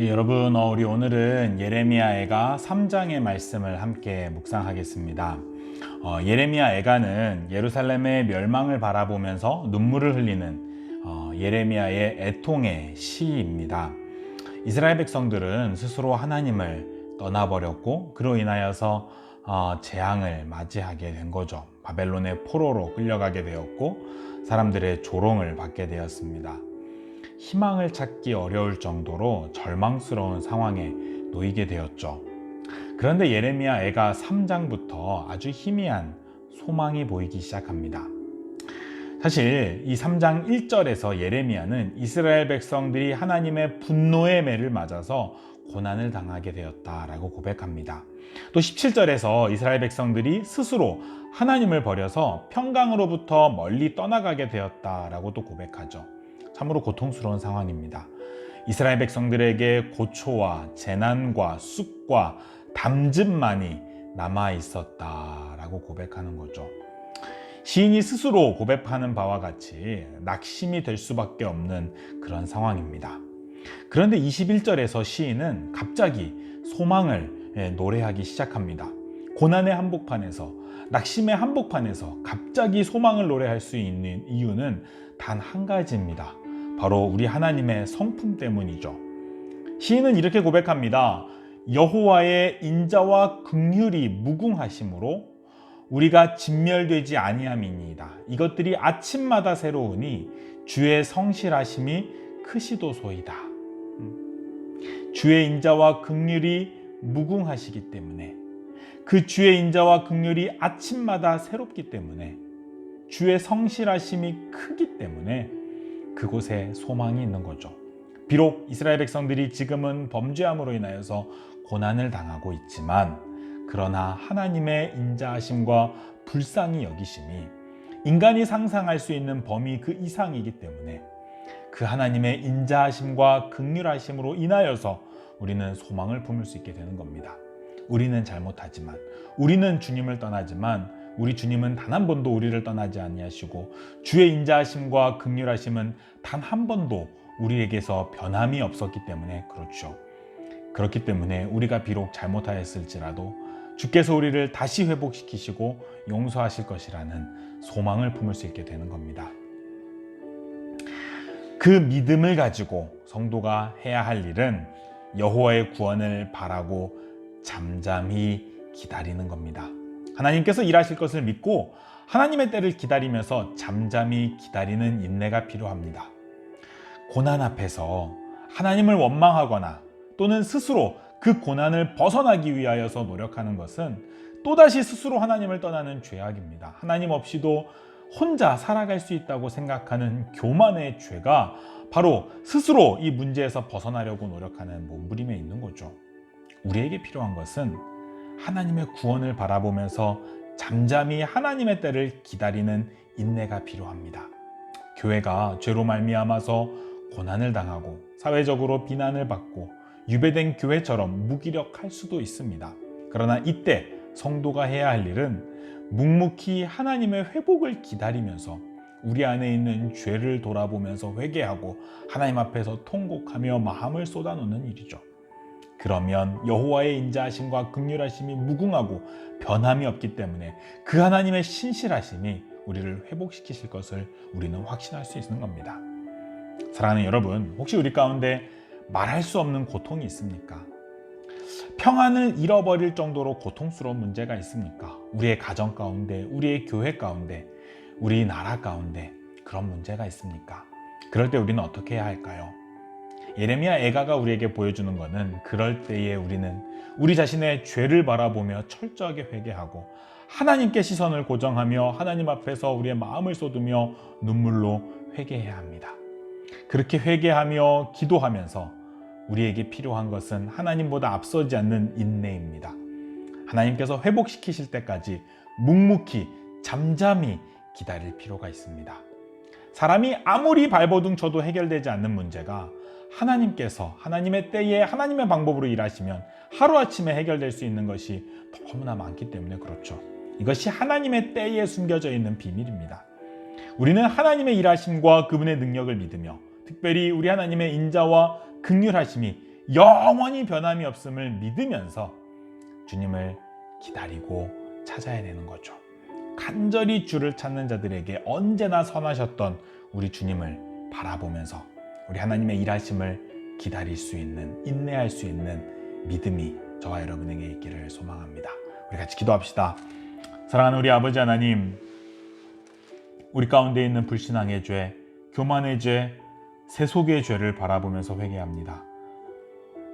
여러분, 우리 오늘은 예레미야 애가 3장의 말씀을 함께 묵상하겠습니다. 예레미야 애가는 예루살렘의 멸망을 바라보면서 눈물을 흘리는 예레미야의 애통의 시입니다. 이스라엘 백성들은 스스로 하나님을 떠나버렸고 그로 인하여서 재앙을 맞이하게 된 거죠. 바벨론의 포로로 끌려가게 되었고 사람들의 조롱을 받게 되었습니다. 희망을 찾기 어려울 정도로 절망스러운 상황에 놓이게 되었죠. 그런데 예레미야 애가 3장부터 아주 희미한 소망이 보이기 시작합니다. 사실 이 3장 1절에서 예레미야는 이스라엘 백성들이 하나님의 분노의 매를 맞아서 고난을 당하게 되었다라고 고백합니다. 또 17절에서 이스라엘 백성들이 스스로 하나님을 버려서 평강으로부터 멀리 떠나가게 되었다라고 또 고백하죠. 참으로 고통스러운 상황입니다. 이스라엘 백성들에게 고초와 재난과 쑥과 담즙만이 남아 있었다라고 고백하는 거죠. 시인이 스스로 고백하는 바와 같이 낙심이 될 수밖에 없는 그런 상황입니다. 그런데 21절에서 시인은 갑자기 소망을 노래하기 시작합니다. 고난의 한복판에서, 낙심의 한복판에서 갑자기 소망을 노래할 수 있는 이유는 단 한 가지입니다. 바로 우리 하나님의 성품 때문이죠. 시인은 이렇게 고백합니다. 여호와의 인자와 긍휼이 무궁하심으로 우리가 진멸되지 아니함이니이다. 이것들이 아침마다 새로우니 주의 성실하심이 크시도소이다. 주의 인자와 긍휼이 무궁하시기 때문에, 그 주의 인자와 긍휼이 아침마다 새롭기 때문에, 주의 성실하심이 크기 때문에 그곳에 소망이 있는 거죠. 비록 이스라엘 백성들이 지금은 범죄함으로 인하여서 고난을 당하고 있지만, 그러나 하나님의 인자하심과 불쌍히 여기심이 인간이 상상할 수 있는 범위 그 이상이기 때문에 그 하나님의 인자하심과 긍휼하심으로 인하여서 우리는 소망을 품을 수 있게 되는 겁니다. 우리는 잘못하지만, 우리는 주님을 떠나지만 우리 주님은 단 한 번도 우리를 떠나지 아니하시고 주의 인자하심과 긍휼하심은 단 한 번도 우리에게서 변함이 없었기 때문에 그렇죠. 그렇기 때문에 우리가 비록 잘못하였을지라도 주께서 우리를 다시 회복시키시고 용서하실 것이라는 소망을 품을 수 있게 되는 겁니다. 그 믿음을 가지고 성도가 해야 할 일은 여호와의 구원을 바라고 잠잠히 기다리는 겁니다. 하나님께서 일하실 것을 믿고 하나님의 때를 기다리면서 잠잠히 기다리는 인내가 필요합니다. 고난 앞에서 하나님을 원망하거나 또는 스스로 그 고난을 벗어나기 위하여서 노력하는 것은 또다시 스스로 하나님을 떠나는 죄악입니다. 하나님 없이도 혼자 살아갈 수 있다고 생각하는 교만의 죄가 바로 스스로 이 문제에서 벗어나려고 노력하는 몸부림에 있는 거죠. 우리에게 필요한 것은 하나님의 구원을 바라보면서 잠잠히 하나님의 때를 기다리는 인내가 필요합니다. 교회가 죄로 말미암아서 고난을 당하고 사회적으로 비난을 받고 유배된 교회처럼 무기력할 수도 있습니다. 그러나 이때 성도가 해야 할 일은 묵묵히 하나님의 회복을 기다리면서 우리 안에 있는 죄를 돌아보면서 회개하고 하나님 앞에서 통곡하며 마음을 쏟아놓는 일이죠. 그러면 여호와의 인자하심과 긍휼하심이 무궁하고 변함이 없기 때문에 그 하나님의 신실하심이 우리를 회복시키실 것을 우리는 확신할 수 있는 겁니다. 사랑하는 여러분, 혹시 우리 가운데 말할 수 없는 고통이 있습니까? 평안을 잃어버릴 정도로 고통스러운 문제가 있습니까? 우리의 가정 가운데, 우리의 교회 가운데, 우리 나라 가운데 그런 문제가 있습니까? 그럴 때 우리는 어떻게 해야 할까요? 예레미야 애가가 우리에게 보여주는 것은 그럴 때에 우리는 우리 자신의 죄를 바라보며 철저하게 회개하고 하나님께 시선을 고정하며 하나님 앞에서 우리의 마음을 쏟으며 눈물로 회개해야 합니다. 그렇게 회개하며 기도하면서 우리에게 필요한 것은 하나님보다 앞서지 않는 인내입니다. 하나님께서 회복시키실 때까지 묵묵히 잠잠히 기다릴 필요가 있습니다. 사람이 아무리 발버둥 쳐도 해결되지 않는 문제가 하나님께서 하나님의 때에 하나님의 방법으로 일하시면 하루아침에 해결될 수 있는 것이 너무나 많기 때문에 그렇죠. 이것이 하나님의 때에 숨겨져 있는 비밀입니다. 우리는 하나님의 일하심과 그분의 능력을 믿으며 특별히 우리 하나님의 인자와 긍휼하심이 영원히 변함이 없음을 믿으면서 주님을 기다리고 찾아야 되는 거죠. 간절히 주를 찾는 자들에게 언제나 선하셨던 우리 주님을 바라보면서 우리 하나님의 일하심을 기다릴 수 있는, 인내할 수 있는 믿음이 저와 여러분에게 있기를 소망합니다. 우리 같이 기도합시다. 사랑하는 우리 아버지 하나님, 우리 가운데 있는 불신앙의 죄, 교만의 죄, 세속의 죄를 바라보면서 회개합니다.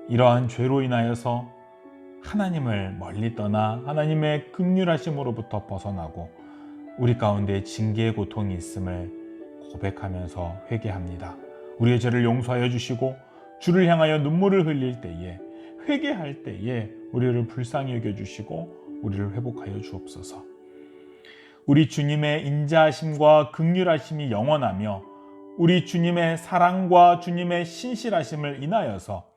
이러한 죄로 인하여서 하나님을 멀리 떠나 하나님의 긍휼하심으로부터 벗어나고 우리 가운데 징계의 고통이 있음을 고백하면서 회개합니다. 우리의 죄를 용서하여 주시고 주를 향하여 눈물을 흘릴 때에, 회개할 때에 우리를 불쌍히 여겨주시고 우리를 회복하여 주옵소서. 우리 주님의 인자하심과 긍휼하심이 영원하며 우리 주님의 사랑과 주님의 신실하심을 인하여서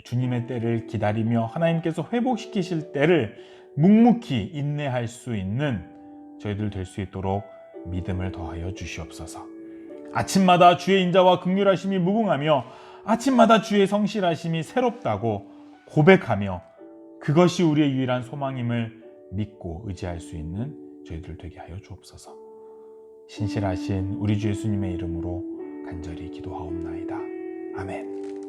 주님의 때를 기다리며 하나님께서 회복시키실 때를 묵묵히 인내할 수 있는 저희들 될 수 있도록 믿음을 더하여 주시옵소서. 아침마다 주의 인자와 긍휼하심이 무궁하며 아침마다 주의 성실하심이 새롭다고 고백하며 그것이 우리의 유일한 소망임을 믿고 의지할 수 있는 저희들 되게 하여 주옵소서. 신실하신 우리 주 예수님의 이름으로 간절히 기도하옵나이다. 아멘.